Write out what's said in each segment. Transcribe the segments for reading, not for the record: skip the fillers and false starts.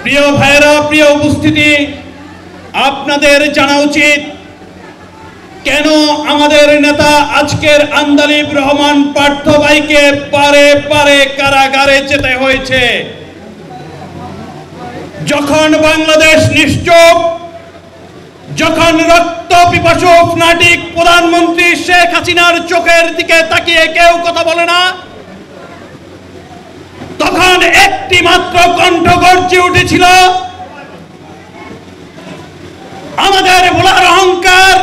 প্রিয় ভাইরা, প্রিয় উপস্থিতি, আপনাদের জানা উচিত কেন আমাদের নেতা আজকের আন্দালিব রহমান পার্থ ভাইকে পারে পারে কারাগারে যেতে হয়েছে। যখন বাংলাদেশ নিশ্চুপ, যখন রক্ত পিপাসু ফ্যানাটিক প্রধানমন্ত্রী শেখ হাসিনার চোখের দিকে তাকিয়ে কেউ কথা বলে না, তখন একটি মাত্র কণ্ঠ গর্জে উঠেছিল, আমাদের ভোলার অহংকার,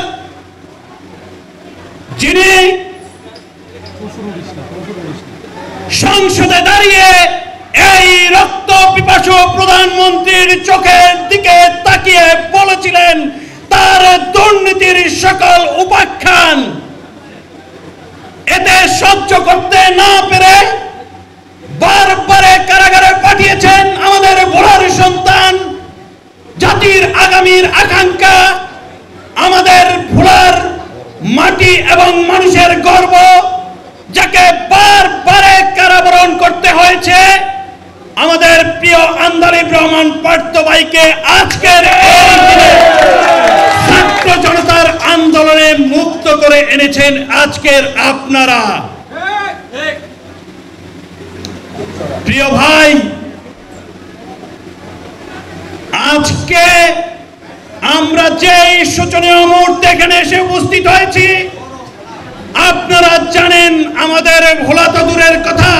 যিনি সংসদে দাঁড়িয়ে এই রক্ত পিপাসু প্রধানমন্ত্রীর চোখের দিকে তাকিয়ে বলেছিলেন তার দুর্নীতির সকল উপাখ্যান। এতে সহ্য করতে না পেরে বারবার কারাগারে পাঠিয়েছেন আমাদের ভোলার সন্তান, জাতির আগামীর আকাঙ্ক্ষা, আমাদের ভোলার মাটি এবং মানুষের গর্ব, যাকে বারবার কারাবরণ করতে হয়েছে, আমাদের প্রিয় আন্দালিব রহমান পার্থ ভাইকে আজকের এই দিনে ছাত্র জনতার আন্দোলনে মুক্ত করে এনেছেন আজকের আপনারা। প্রিয় ভাই, আজকে আমরা যে শোচনীয় মুহূর্তে এখানে এসে উপস্থিত হয়েছি, আপনারা জানেন আমাদের ভোলা তো দূরের কথা,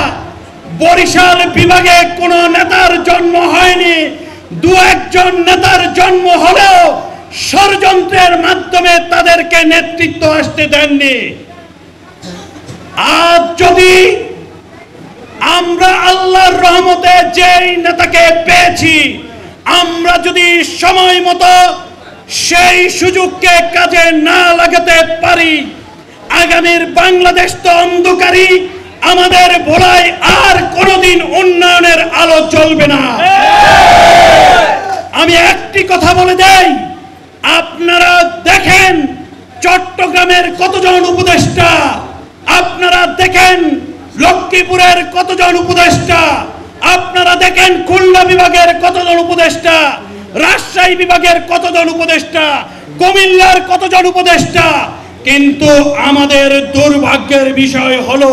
বরিশাল বিভাগে কোন নেতার জন্ম হয়নি। দু একজন নেতার জন্ম হলেও ষড়যন্ত্রের মাধ্যমে তাদেরকে নেতৃত্ব আসতে দেননি। আজ যদি আমরা আল্লাহর রহমতে যেই নেতাকে পেয়েছি, আমরা যদি সময় মতো সেই সুযোগকে কাজে না লাগাতে পারি, আগামীর বাংলাদেশ তো অন্ধকারী, আমাদের ভোলায় আর কোনোদিন উন্নয়নের আলো জ্বলবে না। আমি একটি কথা বলে দেই, আপনারা দেখেন চট্টগ্রামের কতজন উপদেষ্টা, আপনারা দেখেন লক্ষ্মীপুরের কতজন উপদেষ্টা, আপনারা দেখেন খুলনা বিভাগের কতজন উপদেষ্টা, রাজশাহী বিভাগের কতজন উপদেষ্টা, কুমিল্লার কতজন উপদেষ্টা, কিন্তু আমাদের দুর্ভাগ্যের বিষয় হলো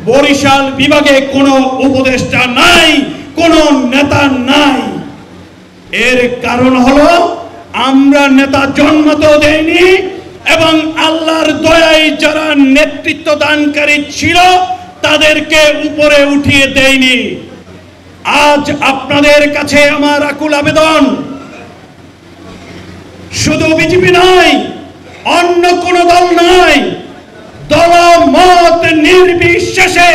বরিশাল বিভাগে কোনো উপদেষ্টা নাই, কোনো নেতা নাই। এর কারণ হলো আমরা নেতা জন্মতেও দেইনি এবং আল্লাহর দয়ায় যারা নেতৃত্ব দানকারী ছিল তাদেরকে উপরে উঠিয়ে দেয়নি। আজ আপনাদের কাছে আমার আকুল আবেদন, শুধু বিজেপি নয়, অন্য কোন দল নয়, দলমত নির্বিশেষে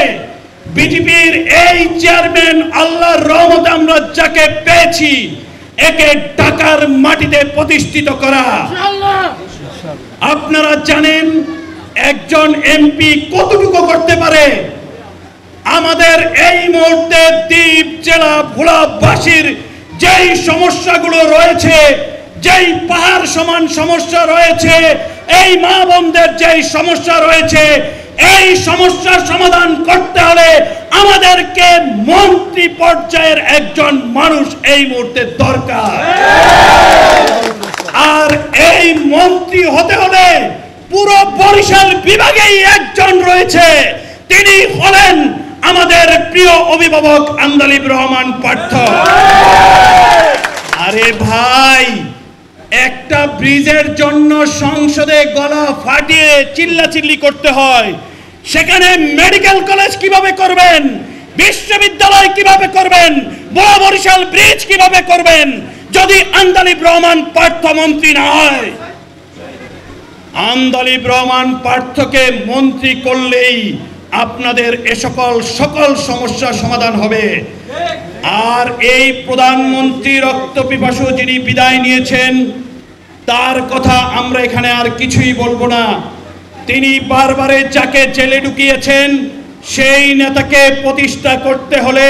বিজেপির এই চেয়ারম্যান আল্লাহর রহমতে আমরা যাকে পেয়েছি, একে ঢাকার মাটিতে প্রতিষ্ঠিত করা। আপনারা জানেন একজন এমপি কতটুকু করতে পারে। আমাদের এই মুহূর্তে দ্বীপ জেলা ভোলাবাসীর যেই সমস্যাগুলো রয়েছে, যেই পাহাড় সমান সমস্যা রয়েছে, এই মা বোনদের যেই সমস্যা রয়েছে, এই সমস্যার সমাধান করতে হলে আমাদেরকে মন্ত্রী পর্যায়ের একজন মানুষ এই মুহূর্তে দরকার। আর এই মন্ত্রী হতে হলে পুরো বরিশাল বিভাগেই একজন রয়েছে, তিনি হলেন আমাদের প্রিয় অভিভাবক আন্দালিব রহমান পার্থ। আরে ভাই, একটা ব্রিজের জন্য সংসদে গলা ফাটিয়ে চিল্লাচিল্লি করতে হয়, সেখানে মেডিকেল কলেজ কিভাবে করবেন, বিশ্ববিদ্যালয় কিভাবে করবেন, বড় বরিশাল ব্রিজ কিভাবে করবেন যদি আন্দালিব রহমান পার্থ মন্ত্রী না হয়? আন্দালিব রহমান পার্থকে মন্ত্রী করলেই আপনাদের এ সকল সমস্যার সমাধান হবে। আর এই প্রধানমন্ত্রী রক্ত পিপাসু যিনি বিদায় নিয়েছেন, তার কথা আমরা এখানে আর কিছুই বলবো না। তিনি বারবারে যাকে জেলে ঢুকিয়েছেন, সেই নেতাকে প্রতিষ্ঠা করতে হলে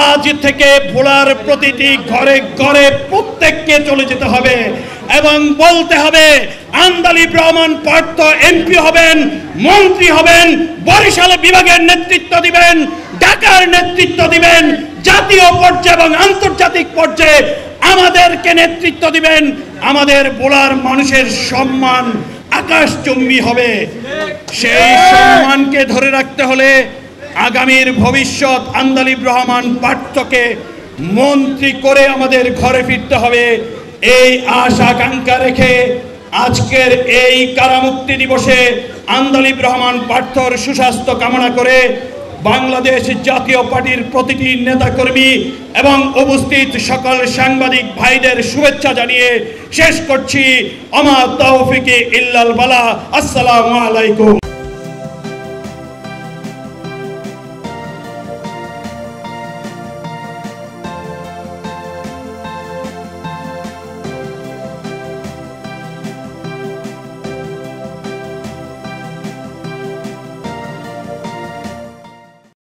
আজ থেকে ভোলার প্রতিটি ঘরে ঘরে প্রত্যেককে চলে যেতে হবে এবং বলতে হবে আন্দালিব রহমান পার্থ এমপি হবেন, মন্ত্রী হবেন, বরিশাল বিভাগের নেতৃত্ব দিবেন, ঢাকার নেতৃত্ব দিবেন, জাতীয় পর্যায়ে এবং আন্তর্জাতিক পর্যায়ে আমাদেরকে নেতৃত্ব দিবেন। আমাদের বোলার মানুষের সম্মান আকাশচুম্বী হবে। সেই সম্মানকে ধরে রাখতে হলে আগামীর ভবিষ্যৎ আন্দালিব রহমান পার্থকে মন্ত্রী করে আমাদের ঘরে ফিরতে হবে। এই আশা আকাঙ্ক্ষা রেখে আজকের এই কারামুক্তি দিবসে আন্দালিব রহমান পার্থর সুস্বাস্থ্য কামনা করে বাংলাদেশ জাতীয় পার্টির প্রতিটি নেতাকর্মী এবং উপস্থিত সকল সাংবাদিক ভাইদের শুভেচ্ছা জানিয়ে শেষ করছি। আমা তৌফিকে ইল্লাল বালা। আসসালামু আলাইকুম।